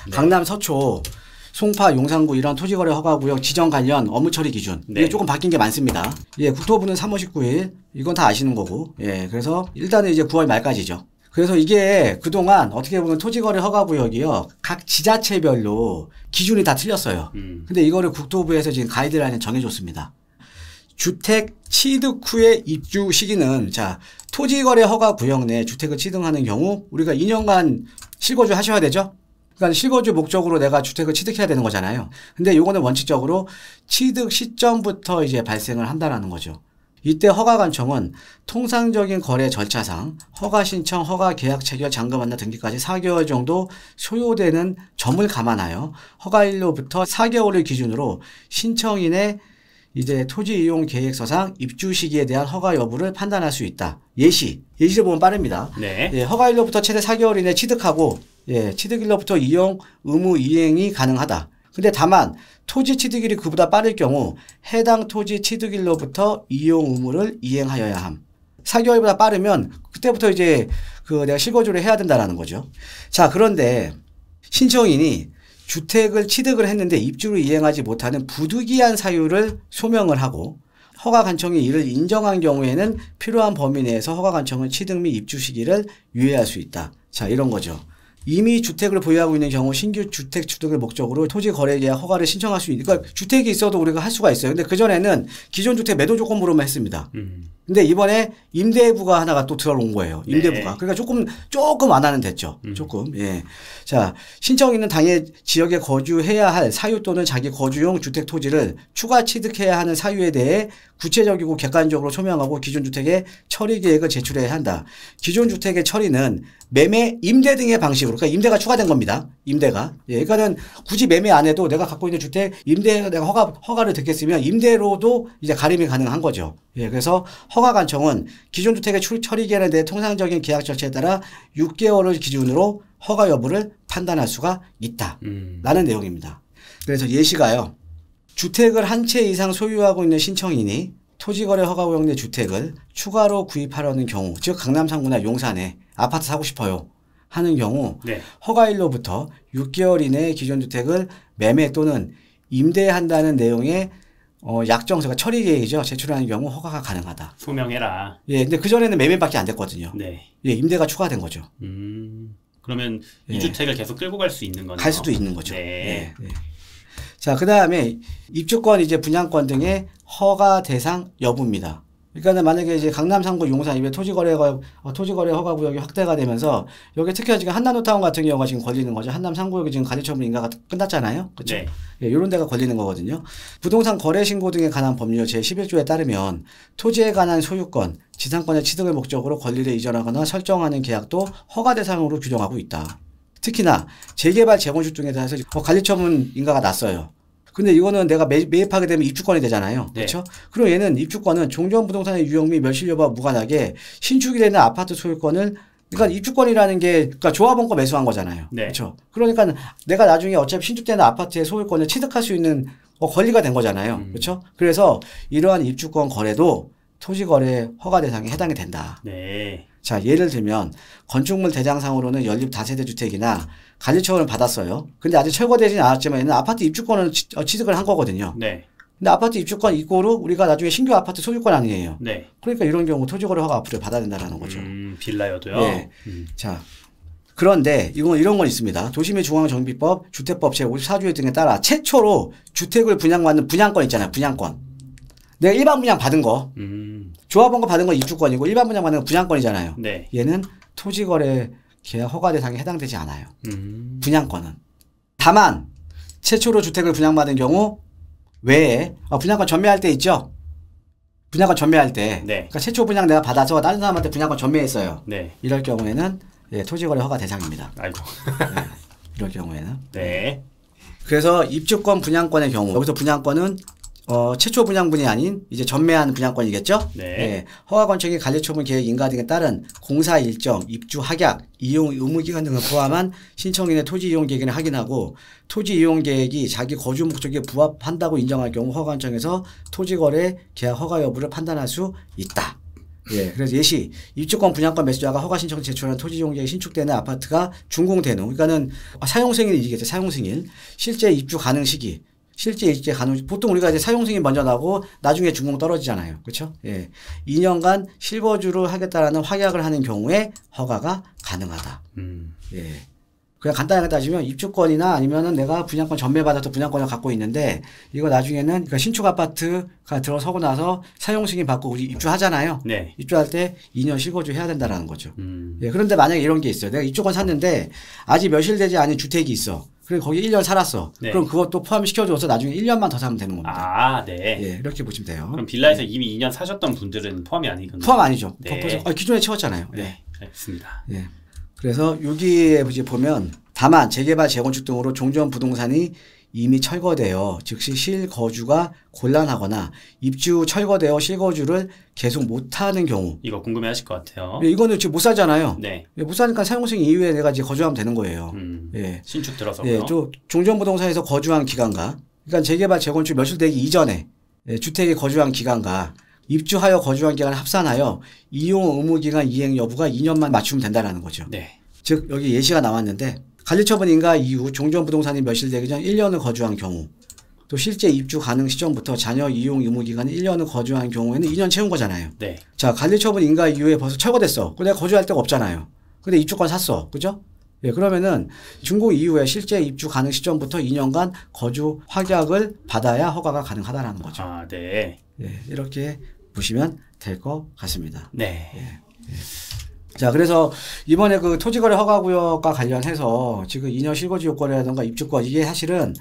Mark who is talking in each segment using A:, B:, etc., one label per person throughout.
A: 네.
B: 강남, 서초, 송파, 용산구 이런 토지거래 허가구역 지정 관련 업무 처리 기준
A: 네.
B: 이게 조금 바뀐 게 많습니다. 예, 국토부는 3월 19일 이건 다 아시는 거고, 예, 그래서 일단은 이제 9월 말까지죠. 그래서 이게 그동안 어떻게 보면 토지거래 허가구역이요 각 지자체별로 기준이 다 틀렸어요. 근데 이거를 국토부에서 지금 가이드라인을 정해줬습니다. 주택 취득 후의 입주 시기는 자 토지거래 허가구역 내 주택을 취득하는 경우 우리가 2년간 실거주 하셔야 되죠. 그러니까 실거주 목적으로 내가 주택을 취득해야 되는 거잖아요. 근데 요거는 원칙적으로 취득 시점부터 이제 발생을 한다라는 거죠. 이때 허가관청은 통상적인 거래 절차상 허가 신청, 허가 계약 체결, 잔금 완납 등기까지 4개월 정도 소요되는 점을 감안하여 허가일로부터 4개월을 기준으로 신청인의 이제 토지 이용 계획서상 입주 시기에 대한 허가 여부를 판단할 수 있다. 예시를 보면 빠릅니다.
A: 네.
B: 예, 허가일로부터 최대 4개월 이내 취득하고 예, 취득일로부터 이용 의무 이행이 가능하다. 근데 다만 토지 취득일이 그보다 빠를 경우 해당 토지 취득일로부터 이용 의무를 이행하여야 함. 4개월보다 빠르면 그때부터 이제 내가 실거주를 해야 된다라는 거죠. 자, 그런데 신청인이 주택을 취득을 했는데 입주를 이행하지 못하는 부득이한 사유를 소명을 하고 허가관청이 이를 인정한 경우에는 필요한 범위 내에서 허가관청은 취득 및 입주 시기를 유예할 수 있다. 자, 이런 거죠. 이미 주택을 보유하고 있는 경우 신규 주택 취득을 목적으로 토지 거래 계약 허가를 신청할 수 있는 그러니까 주택이 있어도 우리가 할 수가 있어요. 근데 그전에는 기존 주택 매도 조건으로만 했습니다. 근데 이번에 임대부가 하나가 또 들어온 거예요. 임대부가.
A: 네.
B: 그러니까 조금 완화는 됐죠. 조금. 예. 자, 신청인은 당해 지역에 거주해야 할 사유 또는 자기 거주용 주택 토지를 추가 취득해야 하는 사유에 대해 구체적이고 객관적으로 소명하고 기존 주택의 처리 계획을 제출해야 한다. 기존 주택의 처리는 매매, 임대 등의 방식으로 그러니까 임대가 추가된 겁니다. 임대가. 예, 그러니까는 굳이 매매 안 해도 내가 갖고 있는 주택 임대 내가 허가를 듣겠으면 임대로도 이제 가림이 가능한 거죠. 예, 그래서 허가관청은 기존 주택의 처리 기한에 대해 통상적인 계약 절차에 따라 6개월을 기준으로 허가 여부를 판단할 수가 있다. 라는 내용입니다. 그래서 예시가요. 주택을 한 채 이상 소유하고 있는 신청인이 토지거래 허가구역 내 주택을 추가로 구입하려는 경우 즉 강남 3구나 용산에 아파트 사고 싶어요 하는 경우
A: 네.
B: 허가일로부터 6개월 이내에 기존 주택을 매매 또는 임대한다는 내용의 약정서가 처리 계획이죠. 제출하는 경우 허가가 가능하다.
A: 소명해라.
B: 예, 근데 그전에는 매매밖에 안 됐거든요.
A: 네.
B: 예, 임대가 추가된 거죠.
A: 그러면 이 주택을 계속 끌고 갈 수 있는 거네요.
B: 갈 수도 있는 거죠.
A: 네.
B: 예, 예. 자, 그 다음에 입주권, 이제 분양권 등의 허가 대상 여부입니다. 그러니까 만약에 이제 강남 3구 용산 이외 토지거래 허가구역이 확대가 되면서 여기 특히 지금 한남뉴타운 같은 경우가 지금 걸리는 거죠. 한남 3구역이 지금 가대처분 인가가 끝났잖아요. 그렇죠?
A: 네.
B: 예, 이런 데가 걸리는 거거든요. 부동산 거래 신고 등에 관한 법률 제11조에 따르면 토지에 관한 소유권, 지상권의 취득을 목적으로 권리를 이전하거나 설정하는 계약도 허가 대상으로 규정하고 있다. 특히나 재개발 재건축 등에 대해서 관리처분 인가가 났어요. 근데 이거는 내가 매입하게 되면 입주권이 되잖아요.
A: 네.
B: 그렇죠? 그럼 얘는 입주권은 종전부동산의 유형 및 멸실 여부와 무관하게 신축이 되는 아파트 소유권을 그러니까 입주권이라는 게 그러니까 조합원 거 매수한 거잖아요.
A: 네.
B: 그렇죠? 그러니까 내가 나중에 어차피 신축되는 아파트의 소유권을 취득할 수 있는 권리가 된 거잖아요. 그렇죠? 그래서 이러한 입주권 거래도 토지거래 허가 대상에 해당이 된다.
A: 네.
B: 자, 예를 들면 건축물 대장상으로는 연립 다세대 주택이나 관리처분을 받았어요. 근데 아직 철거되지는 않았지만 얘는 아파트 입주권을 취득을 한 거거든요.
A: 네.
B: 근데 아파트 입주권 이꼬로 우리가 나중에 신규 아파트 소유권 아니에요.
A: 네.
B: 그러니까 이런 경우 토지거래 허가 앞으로 받아야 된다는 거죠.
A: 빌라여도요.
B: 네. 자, 그런데 이런 건 있습니다. 도시및중앙정비법, 주택법 제54조 등에 따라 최초로 주택을 분양받는 분양권 있잖아요. 분양권. 내가 일반 분양 받은 거, 조합원 거 받은 건 입주권이고 일반 분양 받는 건 분양권이잖아요.
A: 네.
B: 얘는 토지거래 계약 허가 대상에 해당되지 않아요. 분양권은. 다만 최초로 주택을 분양받은 경우 외에 분양권 전매할 때 있죠. 분양권 전매할 때.
A: 네.
B: 그러니까 최초 분양 내가 받아서 다른 사람한테 분양권 전매했어요.
A: 네.
B: 이럴 경우에는 예, 토지거래 허가 대상입니다.
A: 아이고.
B: 네. 이럴 경우에는.
A: 네.
B: 그래서 입주권 분양권의 경우 여기서 분양권은 최초 분양분이 아닌 이제 전매한 분양권이겠죠?
A: 네.
B: 예, 허가관청이 관리처분 계획 인가 등에 따른 공사 일정, 입주 확약, 이용 의무 기간 등을 포함한 신청인의 토지 이용 계획을 확인하고 토지 이용 계획이 자기 거주 목적에 부합한다고 인정할 경우 허가관청에서 토지거래 계약 허가 여부를 판단할 수 있다. 예, 그래서 예시 입주권 분양권 매수자가 허가 신청 제출한 토지 용지에 신축되는 아파트가 준공되는, 그러니까는 사용 승인이겠죠. 사용 승인, 실제 입주 가능 시기, 실제 입주 가능, 보통 우리가 이제 사용 승인 먼저 나고 나중에 준공 떨어지잖아요. 그렇죠? 예, 2년간 실거주를 하겠다라는 확약을 하는 경우에 허가가 가능하다. 예. 그냥 간단하게 따지면 입주권이나 아니면은 내가 분양권 전매받아서 분양권을 갖고 있는데 이거 나중에는 그러니까 신축 아파트가 들어서고 나서 사용 승인 받고 우리 입주하잖아요.
A: 네.
B: 입주할 때 2년 실거주 해야 된다라는 거죠. 예, 그런데 만약에 이런 게 있어요. 내가 입주권 샀는데 아직 멸실되지 않은 주택이 있어. 그리고 거기 1년 살았어. 네. 그럼 그것도 포함시켜줘서 나중에 1년만 더 사면 되는 겁니다.
A: 아, 네.
B: 예, 이렇게 보시면 돼요.
A: 그럼 빌라에서 이미 2년 사셨던 분들은 포함이 아니거든요.
B: 포함 아니죠.
A: 네.
B: 기존에 채웠잖아요.
A: 네, 알겠습니다.
B: 예. 그래서 여기에 보면 다만 재개발, 재건축 등으로 종전 부동산이 이미 철거되어 즉시 실거주가 곤란하거나 입주 철거되어 실거주를 계속 못하는 경우.
A: 이거 궁금해하실 것 같아요.
B: 예, 이거는 지금 못 살잖아요.
A: 네.
B: 못 사니까 사용승인 이후에 내가 이제 거주하면 되는 거예요.
A: 예. 신축 들어서고요.
B: 예, 또 종전 부동산에서 거주한 기간과, 그러니까 재개발, 재건축 멸실되기 이전에 주택에 거주한 기간과 입주하여 거주한 기간을 합산하여 이용 의무 기간 이행 여부가 2년만 맞추면 된다는 거죠.
A: 네.
B: 즉 여기 예시가 나왔는데 관리처분 인가 이후 종전 부동산이 멸실되기 전 1년을 거주한 경우, 또 실제 입주 가능 시점부터 자녀 이용 의무 기간 1년을 거주한 경우에는 2년 채운 거잖아요.
A: 네.
B: 자, 관리처분 인가 이후에 벌써 철거됐어. 근데 내가 거주할 데가 없잖아요. 근데 입주권 샀어. 그죠? 예, 그러면은 준공 이후에 실제 입주 가능 시점부터 2년간 거주 확약을 받아야 허가가 가능하다라는 거죠.
A: 아, 네.
B: 예, 이렇게 보시면 될 것 같습니다.
A: 네.
B: 예, 예. 자, 그래서 이번에 그 토지거래 허가구역과 관련해서 지금 2년 실거주 요건이라든가 입주권, 이게 사실은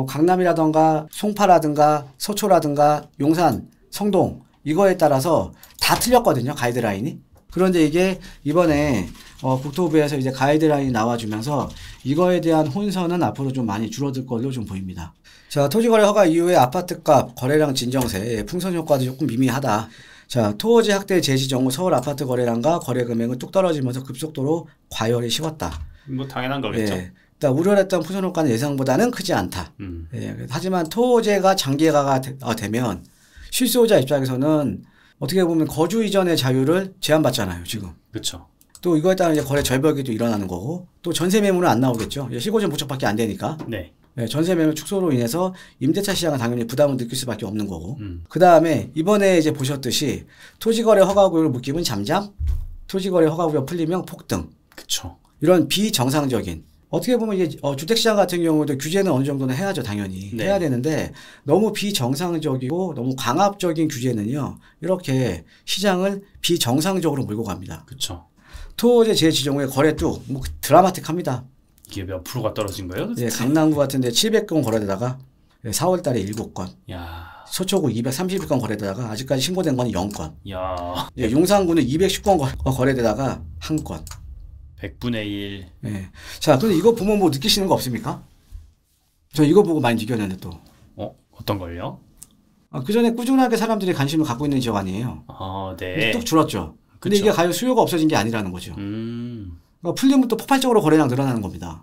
B: 강남이라든가 송파라든가 서초라든가 용산, 성동 이거에 따라서 다 틀렸거든요, 가이드라인이. 그런데 이게 이번에 국토부에서 이제 가이드라인이 나와주면서 이거에 대한 혼선은 앞으로 좀 많이 줄어들 걸로 좀 보입니다. 자, 토지거래 허가 이후에 아파트값, 거래량 진정세, 풍선 효과도 조금 미미하다. 자, 토지 확대 제시 전후 서울 아파트 거래량과 거래 금액은 뚝 떨어지면서 급속도로 과열이 식었다.
A: 뭐 당연한 거겠죠.
B: 예. 우려했던 풍선 효과는 예상보다는 크지 않다. 예. 하지만 토지가 장기화가 되면 실수요자 입장에서는 어떻게 보면 거주 이전의 자유를 제한받잖아요, 지금.
A: 그렇죠.
B: 또 이거에 따른 이제 거래 절벽이 또 일어나는 거고, 또 전세 매물은 안 나오겠죠. 실거주는 무척밖에 안 되니까.
A: 네.
B: 네, 전세 매물 축소로 인해서 임대차 시장은 당연히 부담을 느낄 수밖에 없는 거고. 그 다음에 이번에 이제 보셨듯이 토지거래 허가구역을 묶이면 잠잠, 토지거래 허가구역 풀리면 폭등.
A: 그렇죠.
B: 이런 비정상적인, 어떻게 보면 이제 주택시장 같은 경우도 규제는 어느 정도는 해야죠, 당연히.
A: 네.
B: 해야 되는데 너무 비정상적이고 너무 강압적인 규제는요, 이렇게 시장을 비정상적으로 몰고 갑니다.
A: 그렇죠.
B: 토지 재지정 후에 거래 뚝 뭐 드라마틱합니다.
A: 이게 몇 프로가 떨어진 거예요?
B: 예, 강남구 같은데 700건 거래되다가 4월 달에 7건.
A: 야.
B: 서초구 231건 거래되다가 아직까지 신고된 건 0건.
A: 야.
B: 예, 용산구는 210건 거래되다가 1건.
A: 100분의 1.
B: 예. 자, 근데 이거 보면 뭐 느끼시는 거 없습니까? 저 이거 보고 많이 느꼈는데 또.
A: 어떤 걸요?
B: 그 전에 꾸준하게 사람들이 관심을 갖고 있는 지역 아니에요.
A: 아, 네.
B: 뚝 줄었죠. 근데
A: 그쵸.
B: 이게 가요 수요가 없어진 게 아니라는 거죠. 그러니까 풀리면 또 폭발적으로 거래량 늘어나는 겁니다.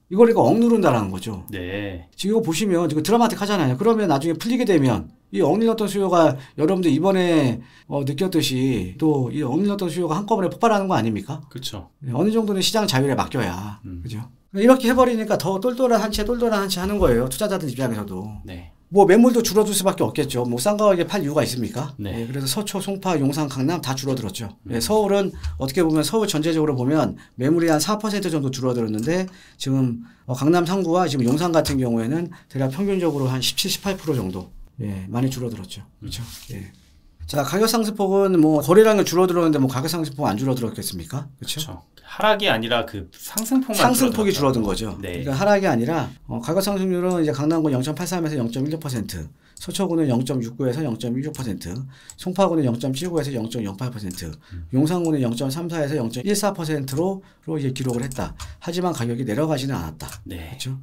B: 이걸 억누른다라는 거죠.
A: 네.
B: 지금 이거 보시면 지금 드라마틱 하잖아요. 그러면 나중에 풀리게 되면 이 억눌렸던 수요가 여러분들 이번에 느꼈듯이 또 이 억눌렸던 수요가 한꺼번에 폭발하는 거 아닙니까?
A: 그렇죠.
B: 어느 정도는 시장 자율에 맡겨야. 그죠? 이렇게 해버리니까 더 똘똘한 한 채 하는 거예요. 투자자들 입장에서도.
A: 네.
B: 뭐 매물도 줄어들 수밖에 없겠죠. 뭐 싼 가격에 팔 이유가 있습니까?
A: 네.
B: 예, 그래서 서초, 송파, 용산, 강남 다 줄어들었죠. 예, 서울은 어떻게 보면 서울 전체적으로 보면 매물이 한 4% 정도 줄어들었는데 지금 강남 3구와 지금 용산 같은 경우에는 대략 평균적으로 한 17, 18% 정도 예, 많이 줄어들었죠. 그렇죠. 예. 자, 가격 상승폭은 뭐 거래량이 줄어들었는데 뭐 가격 상승폭 안 줄어들었겠습니까? 그렇죠.
A: 하락이 아니라 그
B: 상승폭이 줄어든 거죠.
A: 네.
B: 그러니까 하락이 아니라 가격 상승률은 이제 강남구 0.83에서 0.16%, 서초구는 0.69에서 0.16%, 송파구는 0.79에서 0.08%, 용산구는 0.34에서 0.14%로 이제 기록을 했다. 하지만 가격이 내려가지는 않았다.
A: 네.
B: 그렇죠.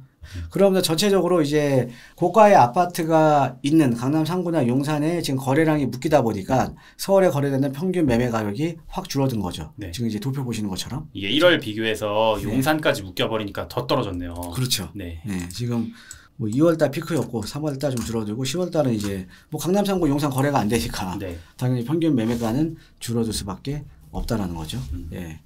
B: 그러면 전체적으로 이제 고가의 아파트가 있는 강남 상구나 용산에 지금 거래량이 묶이다 보니까 서울에 거래되는 평균 매매 가격이 확 줄어든 거죠.
A: 네.
B: 지금 이제 도표 보시는 것처럼.
A: 이게 1월 비교해서 용산까지 묶여버리니까 더 떨어졌네요.
B: 그렇죠.
A: 네.
B: 네, 지금 뭐 2월달 피크였고 3월달 좀 줄어들고 10월달은 이제 뭐 강남 상구 용산 거래가 안 되니까
A: 네.
B: 당연히 평균 매매가는 줄어들 수밖에 없다라는 거죠. 예.